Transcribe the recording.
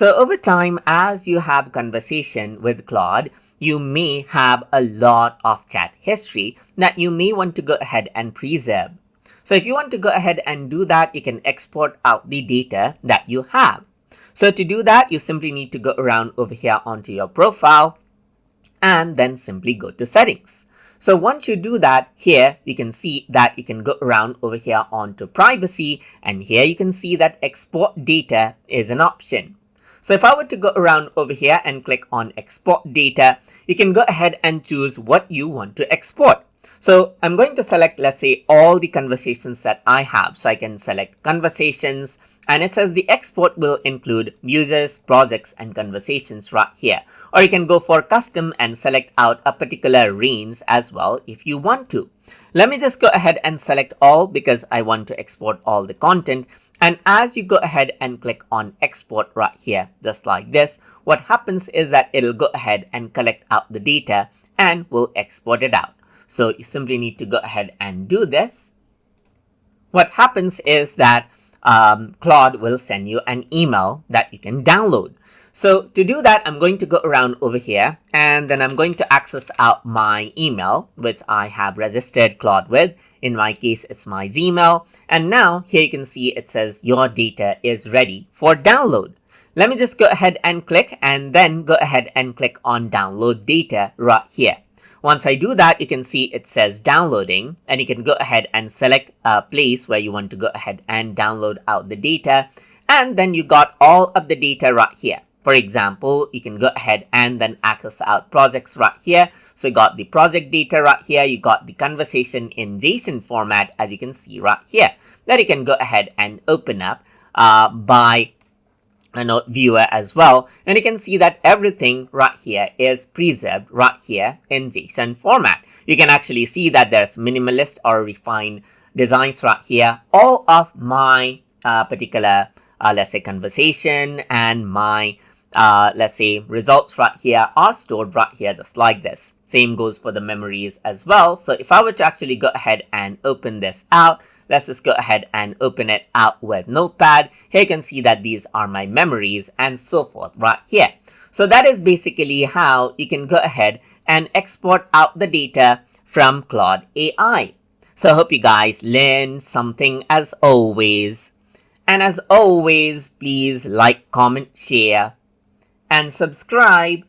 So over time, as you have conversation with Claude, you may have a lot of chat history that you may want to go ahead and preserve. So if you want to go ahead and do that, you can export out the data that you have. So to do that, you simply need to go around over here onto your profile and then simply go to settings. So once you do that, here you can see that you can go around over here onto privacy, and here you can see that export data is an option. So if I were to go around over here and click on export data, you can go ahead and choose what you want to export. So I'm going to select, let's say, all the conversations that I have. So I can select conversations, and it says the export will include users, projects, and conversations right here. Or you can go for custom and select out a particular range as well if you want to. Let me just go ahead and select all because I want to export all the content. And as you go ahead and click on export right here, just like this, what happens is that it'll go ahead and collect out the data and will export it out. So you simply need to go ahead and do this. What happens is that Claude will send you an email that you can download. So to do that, I'm going to go around over here, and then I'm going to access out my email, which I have registered Claude with. In my case, it's my Gmail. And now here you can see it says your data is ready for download. Let me just go ahead and click, and then go ahead and click on download data right here. Once I do that, you can see it says downloading, and you can go ahead and select a place where you want to go ahead and download out the data. And then you got all of the data right here. For example, you can go ahead and then access out projects right here. So you got the project data right here. You got the conversation in JSON format, as you can see right here, that you can go ahead and open up by a note viewer as well, and you can see that everything right here is preserved right here in JSON format. You can actually see that there's minimalist or refined designs right here. All of my particular let's say conversation and my let's say results right here are stored right here, just like this. Same goes for the memories as well. So if I were to actually go ahead and open this out, let's just go ahead and open it out with Notepad. Here you can see that these are my memories and so forth right here. So that is basically how you can go ahead and export out the data from Claude AI. So I hope you guys learned something as always. And as always, please like, comment, share, and subscribe